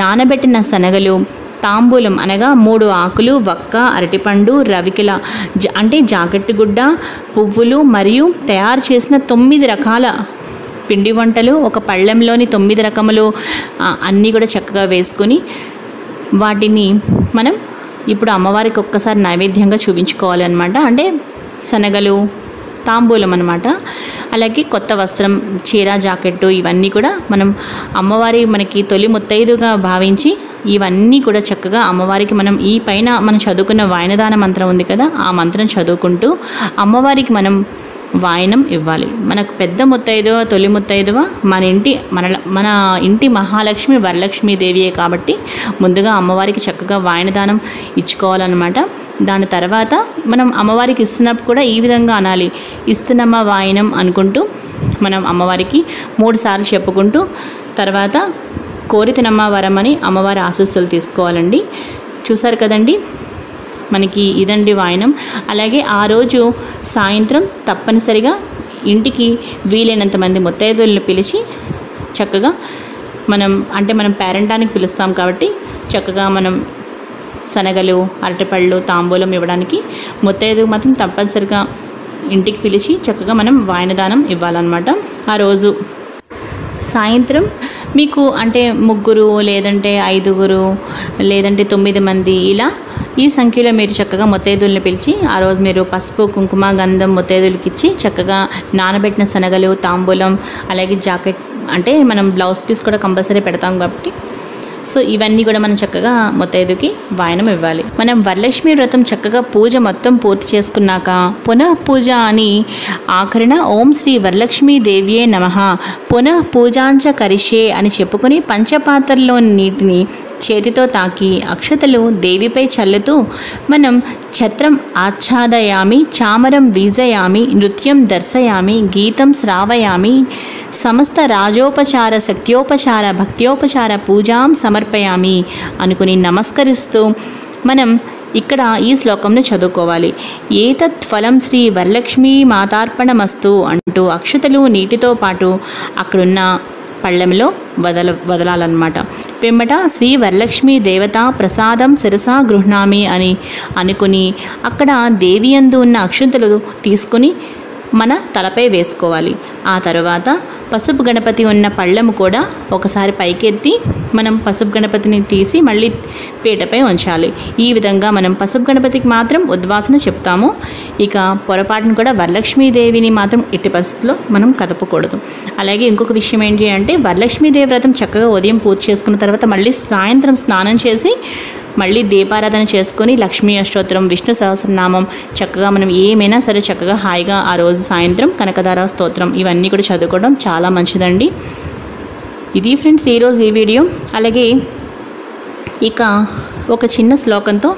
నానబెట్టిన శనగలు, తాంబూలం అనగా 3 ఆకులు, వక్క, అరటిపండు, రవికెల అంటే జాకెట్టు గుడ్డ, పువ్వులు మరియు తయారు చేసిన 9 రకాల పిండి వంటలు, ఒక పళ్ళెంలోని 9 రకములు అన్నీ కూడా చక్కగా వేసుకొని వాటిని మనం ఇప్పుడు అమ్మవారికి ఒక్కసారి నైవేద్యంగా చూపించుకోవాలి అన్నమాట. అంటే శనగలు, తాంబూలం అన్నమాట. అలాగే కొత్త వస్త్రం, చీర, జాకెట్టు ఇవన్నీ కూడా మనం అమ్మవారి మనకి తొలి ముత్తైదుగా భావించి ఇవన్నీ కూడా చక్కగా అమ్మవారికి మనం ఈ పైన మనం చదువుకున్న వాయనదాన మంత్రం ఉంది కదా, ఆ మంత్రం చదువుకుంటూ అమ్మవారికి మనం వాయనం ఇవ్వాలి. మనకు పెద్ద ముత్తైదువ, తొలి ముత్తైదువ మన ఇంటి మహాలక్ష్మి వరలక్ష్మీదేవియే కాబట్టి ముందుగా అమ్మవారికి చక్కగా వాయనదానం ఇచ్చుకోవాలన్నమాట. దాని తర్వాత మనం అమ్మవారికి ఇస్తున్నప్పుడు కూడా ఈ విధంగా అనాలి. ఇస్తున్నమ్మ వాయనం అనుకుంటూ మనం అమ్మవారికి 3 సార్లు చెప్పుకుంటూ తర్వాత కోరితినమ్మ వరం అని అమ్మవారి ఆశీస్సులు తీసుకోవాలండి. చూసారు కదండి, మనకి ఇదండి వాయనం. అలాగే ఆ రోజు సాయంత్రం తప్పనిసరిగా ఇంటికి వీలైనంత మంది ముత్తైదువులను పిలిచి చక్కగా మనం పేరంటానికి పిలుస్తాం కాబట్టి చక్కగా మనం శనగలు, అరటిపళ్ళు, తాంబూలం ఇవ్వడానికి ముత్తైదువు మాత్రం తప్పనిసరిగా ఇంటికి పిలిచి చక్కగా మనం వాయనదానం ఇవ్వాలన్నమాట. ఆ రోజు సాయంత్రం మీకు అంటే 3 లేదంటే 5 లేదంటే 9 మంది ఇలా ఈ సంఖ్యలో మీరు చక్కగా ముత్తైదువులను పిలిచి ఆ రోజు మీరు పసుపు, కుంకుమ, గంధం ముత్తైదువులకి ఇచ్చి చక్కగా నానబెట్టిన శనగలు, తాంబూలం అలాగే జాకెట్ అంటే మనం బ్లౌజ్ పీస్ కూడా కంపల్సరీ పెడతాం కాబట్టి సో ఇవన్నీ కూడా మనం చక్కగా ముత్తైదుకి వాయనం ఇవ్వాలి. మనం వరలక్ష్మి వ్రతం చక్కగా పూజ మొత్తం పూర్తి చేసుకున్నాక పునః పూజ అని ఆఖరిన ఓం శ్రీ వరలక్ష్మీ దేవ్యే నమః పునః పూజాంచ కరిష్యే అని చెప్పుకొని పంచపాత్రలోని నీటిని చేతితో తాకి అక్షతలు దేవిపై చల్లుతూ మనం ఛత్రం ఆచ్ఛాదయామి, చామరం వీజయామి, నృత్యం దర్శయామి, గీతం శ్రావయామి, సమస్త రాజోపచార, శక్త్యోపచార, భక్త్యోపచార పూజాం సమర్పయామి అనుకుని నమస్కరిస్తూ మనం ఇక్కడ ఈ శ్లోకంను చదువుకోవాలి. ఏతత్ ఫలం శ్రీ వరలక్ష్మీ మాతార్పణమస్తు అంటూ అక్షతలు నీటితో పాటు అక్కడున్న పళ్ళెంలో వదలాలన్నమాట. పిమ్మట శ్రీ వరలక్ష్మీ దేవత ప్రసాదం శిరసా గృహ్ణామి అని అనుకుని అక్కడ దేవియందు ఉన్న అక్షంతలు తీసుకుని మన తలపై వేసుకోవాలి. ఆ తర్వాత పసుపు గణపతి ఉన్న పళ్ళెము కూడా ఒకసారి పైకెత్తి మనం పసుపు గణపతిని తీసి మళ్ళీ పీటపై ఉంచాలి. ఈ విధంగా మనం పసుపు గణపతికి మాత్రం ఉద్వాసన చెప్తాము. ఇక పొరపాటును కూడా వరలక్ష్మీదేవిని మాత్రం ఎట్టి పరిస్థితుల్లో మనం కదపకూడదు. అలాగే ఇంకొక విషయం ఏంటి అంటే వరలక్ష్మీదేవి వ్రతం చక్కగా ఉదయం పూజ చేసుకున్న తర్వాత మళ్ళీ సాయంత్రం స్నానం చేసి మళ్ళీ దీపారాధన చేసుకొని లక్ష్మీ అష్టోత్తరం, విష్ణు సహస్రనామం చక్కగా మనం ఏమైనా సరే చక్కగా హాయిగా ఆ రోజు సాయంత్రం కనకదార స్తోత్రం ఇవన్నీ కూడా చదువుకోవడం చాలా మంచిదండి. ఇది ఫ్రెండ్స్ ఈరోజు ఈ వీడియో. అలాగే ఇక ఒక చిన్న శ్లోకంతో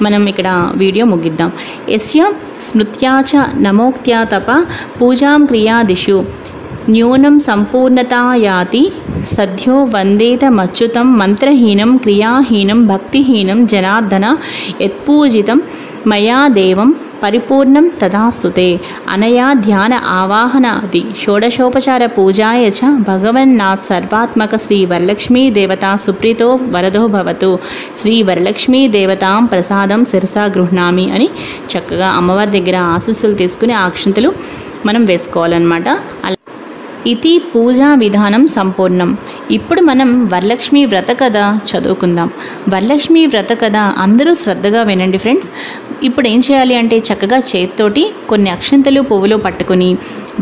మనం ఇక్కడ వీడియో ముగిద్దాం. యస్య స్మృత్యాచ నమోక్త్యా తప పూజాం క్రియాదిషు న్యూనం సంపూర్ణతా యాతి సద్యో వందేతమచ్యుతం మంత్రహీనం క్రియాహీనం భక్తిహీనం జనార్దన యత్పూజితం మయా దేవం పరిపూర్ణం తదాస్తుతే అనయా ధ్యాన ఆవాహనాది షోడశోపచార పూజాయ చ భగవన్నాథ్ సర్వాత్మక శ్రీ వరలక్ష్మీ దేవతా సుప్రీతో వరదో భవతు శ్రీ వరలక్ష్మీ దేవతాం ప్రసాదం శిరసా గృహ్ణామి అని చక్కగా అమ్మవారి దగ్గర ఆశీస్సులు తీసుకుని ఆ అక్షంతలు మనం వేసుకోవాలన్నమాట. ఇది పూజా విధానం సంపూర్ణం. ఇప్పుడు మనం వరలక్ష్మి వ్రత కథ చదువుకుందాం. వరలక్ష్మి వ్రత కథ అందరూ శ్రద్ధగా వినండి ఫ్రెండ్స్. ఇప్పుడు ఏం చేయాలి అంటే చక్కగా చేతితోటి కొన్ని అక్షంతలు పువ్వులు పట్టుకుని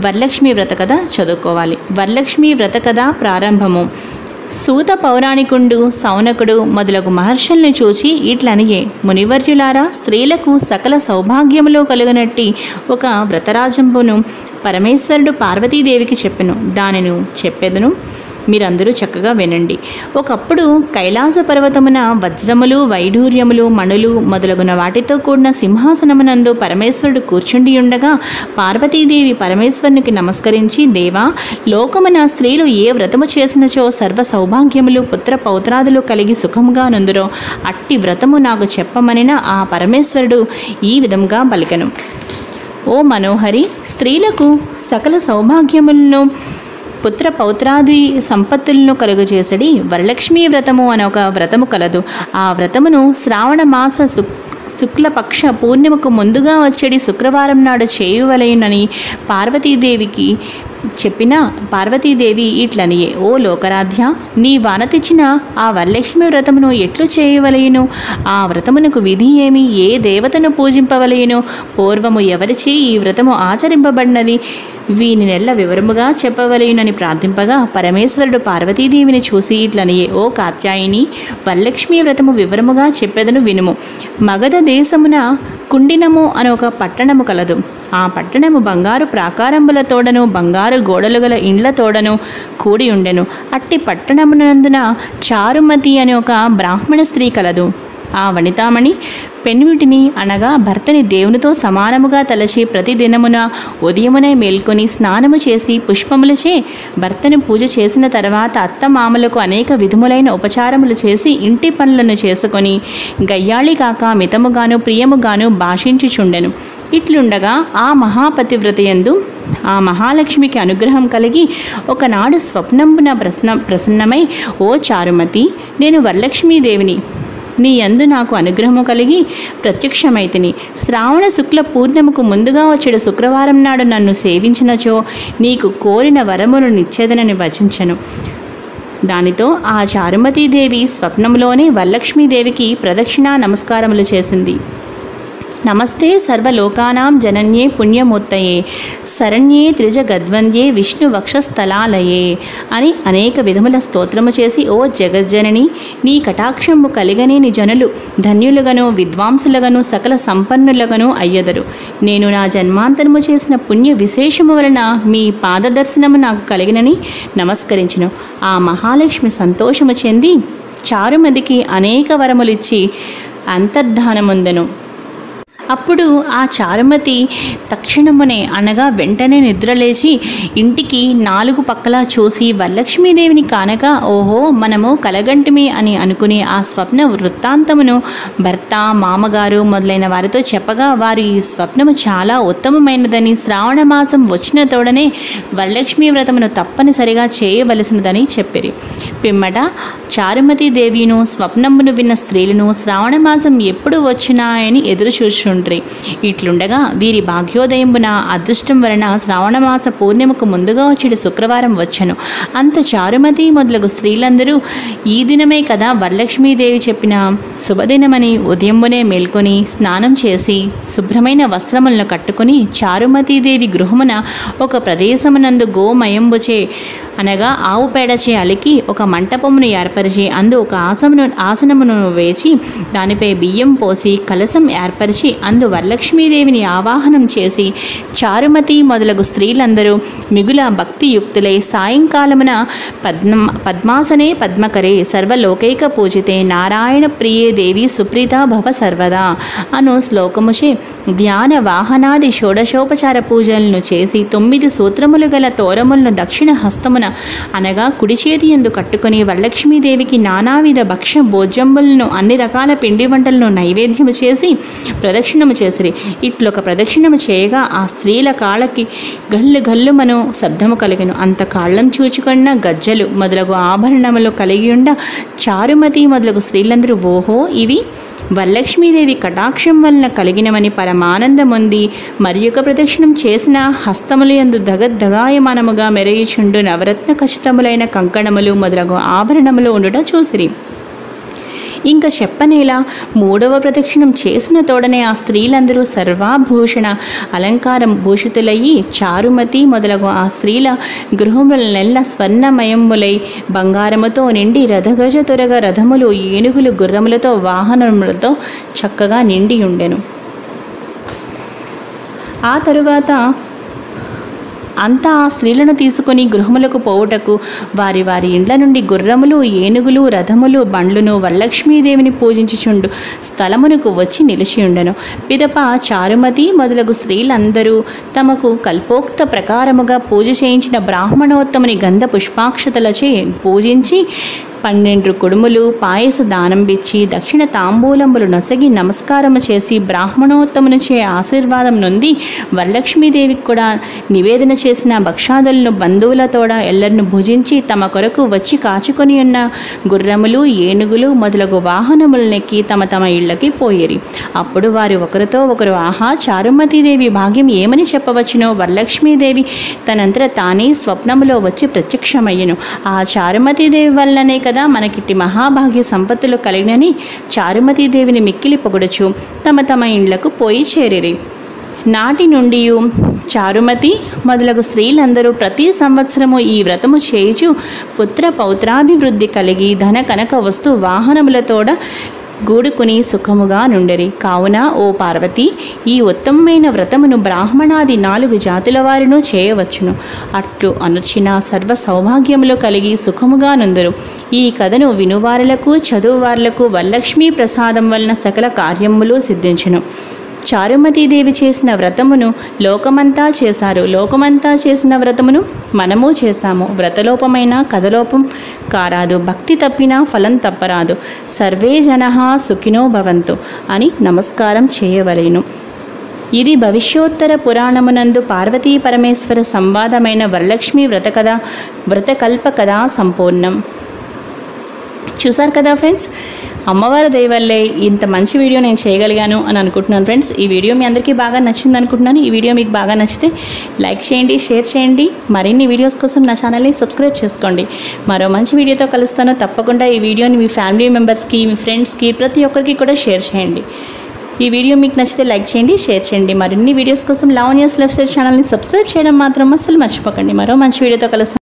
వరలక్ష్మి వ్రత కథ చదువుకోవాలి. వరలక్ష్మి వ్రత కథ ప్రారంభము. సూత పౌరాణికుండు సౌనకుడు మొదలగు మహర్షుల్ని చూచి ఇట్లనియే, మునివర్యులారా, స్త్రీలకు సకల సౌభాగ్యములు కలుగునట్టి ఒక వ్రతరాజంబును పరమేశ్వరుడు పార్వతీదేవికి చెప్పెను. దానిని చెప్పెదను, మీరందరూ చక్కగా వినండి. ఒకప్పుడు కైలాస పర్వతమున వజ్రములు, వైఢూర్యములు, మణులు మొదలగున వాటితో కూడిన సింహాసనమునందు పరమేశ్వరుడు కూర్చుండి ఉండగా పార్వతీదేవి పరమేశ్వరునికి నమస్కరించి, దేవా, లోకమున స్త్రీలు ఏ వ్రతము చేసినచో సర్వ సౌభాగ్యములు, పుత్ర పౌత్రాదులు కలిగి సుఖముగా నుందురో అట్టి వ్రతము నాకు చెప్పమనిన ఆ పరమేశ్వరుడు ఈ విధంగా పలికెను. ఓ మనోహరి, స్త్రీలకు సకల సౌభాగ్యములను, పుత్ర పౌత్రాది సంపత్తులను కలుగజేసడి వరలక్ష్మీ వ్రతము అనే ఒక వ్రతము కలదు. ఆ వ్రతమును శ్రావణ మాస శుక్లపక్ష పూర్ణిమకు ముందుగా వచ్చేది శుక్రవారం నాడు చేయువలెనని పార్వతీదేవికి చెప్పిన పార్వతీదేవి ఇట్లనియే, ఓ లోకరాధ్య, నీ వానతిచ్చిన ఆ వరలక్ష్మి వ్రతమును ఎట్లు చేయవలయును? ఆ వ్రతమునకు విధి ఏమి? ఏ దేవతను పూజింపవలయును? పూర్వము ఎవరిచే ఈ వ్రతము ఆచరింపబడినది? వీని నెల్ల వివరముగా చెప్పవలయునని ప్రార్థింపగా పరమేశ్వరుడు పార్వతీదేవిని చూసి ఇట్లనియే, ఓ కాత్యాయిని, వరలక్ష్మీ వ్రతము వివరముగా చెప్పెదను వినుము. మగధ దేశమున కుండినము అనే ఒక పట్టణము కలదు. ఆ పట్టణము బంగారు ప్రాకారంబులతోడను బంగారు గోడలు గల ఇండ్లతోడను కూడి ఉండెను. అట్టి పట్టణమునందున చారుమతి అనే ఒక బ్రాహ్మణ స్త్రీ కలదు. ఆ వనితామణి పెన్విటిని అనగా భర్తని దేవునితో సమానముగా తలచి ప్రతిదినమున ఉదయమునే మేల్కొని స్నానము చేసి పుష్పములచే భర్తను పూజ చేసిన తర్వాత అత్తమామలకు అనేక విధములైన ఉపచారములు చేసి ఇంటి పనులను చేసుకొని గయ్యాళి కాక మితముగాను ప్రియముగాను భాషించుచుండెను. ఇట్లుండగా ఆ మహాపతివ్రతయందు ఆ మహాలక్ష్మికి అనుగ్రహం కలిగి ఒకనాడు స్వప్నంబున ప్రసన్నమై, ఓ చారుమతి, నేను వరలక్ష్మీదేవిని, నీ యందు నాకు అనుగ్రహము కలిగి ప్రత్యక్షమైతిని. శ్రావణ శుక్ల పూర్ణిమకు ముందుగా వచ్చేడు శుక్రవారం నాడు నన్ను సేవించినచో నీకు కోరిన వరమును నిచ్చేదనని వచించెను. దానితో ఆ చారుమతీదేవి స్వప్నంలోనే వరలక్ష్మీదేవికి ప్రదక్షిణా నమస్కారములు చేసింది. నమస్తే సర్వలోకానాం జనన్యే పుణ్యమూర్తయే శరణ్యే త్రిజగద్వంద్యే విష్ణు వక్షస్థలాలయే అని అనేక విధముల స్తోత్రము చేసి, ఓ జగజ్జనని, నీ కటాక్షము కలిగనే నీ జనులు ధన్యులుగను విద్వాంసులుగను సకల సంపన్నులుగను అయ్యదరు. నేను నా జన్మాంతరము చేసిన పుణ్య విశేషము వలన మీ పాదదర్శనము నాకు కలిగినని నమస్కరించును. ఆ మహాలక్ష్మి సంతోషము చెంది చారుమతికి అనేక వరములిచ్చి అంతర్ధానముందెను. అప్పుడు ఆ చారుమతి తక్షణమునే అనగా వెంటనే నిద్రలేచి ఇంటికి 4 పక్కలా చూసి వరలక్ష్మీదేవిని కానక, ఓహో, మనము కలగంటిమి అని అనుకుని ఆ స్వప్న వృత్తాంతమును భర్త, మామగారు మొదలైన వారితో చెప్పగా వారు ఈ స్వప్నము చాలా ఉత్తమమైనదని, శ్రావణ మాసం వచ్చిన తోడనే వరలక్ష్మీ వ్రతమును తప్పనిసరిగా చేయవలసినదని చెప్పిరి. పిమ్మట చారుమతీదేవిను స్వప్నమును విన్న స్త్రీలను శ్రావణ మాసం ఎప్పుడు వచ్చినాయని ఎదురు చూచు. ఇట్లుండగా వీరి భాగ్యోదయంబున అదృష్టం వలన శ్రావణమాస పూర్ణిమకు ముందుగా వచ్చేడు శుక్రవారం వచ్చెను. అంత చారుమతి మొదలగు స్త్రీలందరూ ఈ దినమే కదా వరలక్ష్మీదేవి చెప్పిన శుభదినమని ఉదయంబునే మేల్కొని స్నానం చేసి శుభ్రమైన వస్త్రములను కట్టుకుని చారుమతీదేవి గృహమున ఒక ప్రదేశమునందు గోమయంబుచే అనగా ఆవు పేడచే అలికి ఒక మంటపమును ఏర్పరిచి అందు ఒక ఆసనమును వేచి దానిపై బియ్యం పోసి కలశం ఏర్పరిచి అందు వరలక్ష్మీదేవిని ఆవాహనం చేసి చారుమతి మొదలగు స్త్రీలందరూ మిగుల భక్తియుక్తులై సాయంకాలమున పద్మాసనే పద్మకరే సర్వలోకైక పూజితే నారాయణ ప్రియే దేవి సుప్రీత భవ సర్వదా అను శ్లోకముచే ధ్యాన వాహనాది షోడశోపచార పూజలను చేసి 9 సూత్రములు గల తోరములను దక్షిణ హస్తమున అనగా కుడి చేతి యందు కట్టుకుని వరలక్ష్మీదేవికి నానావిధ భక్ష్య భోజ్యంబులను అన్ని రకాల పిండి వంటలను నైవేద్యము చేసి ప్రదక్షిణము చేసిరి. ఇట్లొక ప్రదక్షిణము చేయగా ఆ స్త్రీల కాళ్ళకి గల్లు గల్లుమను శబ్దము కలిగెను. అంత కాళ్ళం చూచుకున్న గజ్జలు మొదలగు ఆభరణములు కలిగి ఉండ చారుమతి మొదలగు స్త్రీలందరూ, ఓహో, ఇవి వరలక్ష్మీదేవి కటాక్షం వలన కలిగినవని పరమానందముంది. మరి యొక్క ప్రదక్షిణం చేసిన హస్తములు యందు దగద్దగాయమానముగా మెరయుచుండు నవరత్న ఖచ్చితములైన కంకణములు మొదలగు ఆభరణములు ఉండుట చూసిరి. ఇంకా చెప్పనేలా మూడవ ప్రదక్షిణం చేసిన తోడనే ఆ స్త్రీలందరూ సర్వాభూషణ అలంకారం భూషితులయ్యి చారుమతి మొదలగు ఆ స్త్రీల గృహములనెల్ల స్వర్ణమయములై బంగారముతో నిండి రథగజ తురగ రథములు ఏనుగులు గుర్రములతో వాహనములతో చక్కగా నిండి ఉండెను. ఆ తరువాత అంతా ఆ స్త్రీలను తీసుకొని గృహములకు పోవుటకు వారి వారి ఇండ్ల నుండి గుర్రములు ఏనుగులు రథములు బండ్లును వరలక్ష్మీదేవిని పూజించుచుండు స్థలమునకు వచ్చి నిలిచియుండెను. పిదప చారుమతి మొదలగు స్త్రీలందరూ తమకు కల్పోక్త ప్రకారముగా పూజ చేయించిన బ్రాహ్మణోత్తముని గంధ పుష్పాక్షతలచే పూజించి 12 కుడుములు పాయస దానంబిచ్చి దక్షిణ తాంబూలములు నొసగి నమస్కారము చేసి బ్రాహ్మణోత్తమునిచే ఆశీర్వాదం నొంది వరలక్ష్మీదేవికి కూడా నివేదన చేసిన భక్షాదులను బంధువులతోడ ఎల్లరిని భుజించి తమ కొరకు వచ్చి కాచుకొని ఉన్న గుర్రములు ఏనుగులు మొదలగు వాహనములనెక్కి తమ తమ ఇళ్ళకి పోయిరి. అప్పుడు వారు ఒకరితో ఒకరు, ఆహా, చారుమతీదేవి భాగ్యం ఏమని చెప్పవచ్చునో. వరలక్ష్మీదేవి తనంతట తానే స్వప్నములో వచ్చి ప్రత్యక్షమయ్యను. ఆ చారుమతీదేవి వల్లనే కదా మనకిట్టి మహాభాగ్య సంపత్తులు కలిగినని చారుమతీదేవిని మిక్కిలి పొగడుచు తమ తమ ఇండ్లకు పోయి చేరిరి. నాటి నుండి చారుమతి మొదలగు స్త్రీలందరూ ప్రతి సంవత్సరము ఈ వ్రతము చేయుచు పుత్ర పౌత్రాభివృద్ధి కలిగి ధన కనక వస్తు వాహనములతోడ గూడుకుని సుఖముగా నుండిరి. కావున ఓ పార్వతి, ఈ ఉత్తమమైన వ్రతమును బ్రాహ్మణాది 4 జాతుల వారిను చేయవచ్చును. అట్లు అనుచిన సర్వ సౌభాగ్యములు కలిగి సుఖముగా నుందురు. ఈ కథను వినువారులకు చదువువారులకు వరలక్ష్మీ ప్రసాదం వలన సకల కార్యములు సిద్ధించును. చారుమతీదేవి చేసిన వ్రతమును లోకమంతా చేశారు. లోకమంతా చేసిన వ్రతమును మనము చేశాము. వ్రతలోపమైన కథలోపం కారాదు. భక్తి తప్పినా ఫలం తప్పరాదు. సర్వే జనః సుఖినో భవంతు అని నమస్కారం చేయవలెను. ఇది భవిష్యోత్తర పురాణమునందు పార్వతీ పరమేశ్వర సంవాదమైన వరలక్ష్మి వ్రతకల్ప కథా సంపూర్ణం. చూసారు కదా ఫ్రెండ్స్, అమ్మవారి దయ వల్లే ఇంత మంచి వీడియో నేను చేయగలిగాను అని అనుకుంటున్నాను ఫ్రెండ్స్. ఈ వీడియో మీ అందరికీ బాగా నచ్చింది అనుకుంటున్నాను. ఈ వీడియో మీకు బాగా నచ్చితే లైక్ చేయండి, షేర్ చేయండి. మరిన్ని వీడియోస్ కోసం నా ఛానల్ని సబ్స్క్రైబ్ చేసుకోండి. మరో మంచి వీడియోతో కలుస్తాను. తప్పకుండా ఈ వీడియోని మీ ఫ్యామిలీ మెంబర్స్కి, మీ ఫ్రెండ్స్కి, ప్రతి ఒక్కరికి కూడా షేర్ చేయండి. ఈ వీడియో మీకు నచ్చితే లైక్ చేయండి, షేర్ చేయండి. మరిన్ని వీడియోస్ కోసం లావణ్యాస్ లైఫ్ స్టైల్ ఛానల్ని సబ్స్క్రైబ్ చేయడం మాత్రం అస్సలు మర్చిపోకండి. మరో మంచి వీడియోతో కలుస్తాను.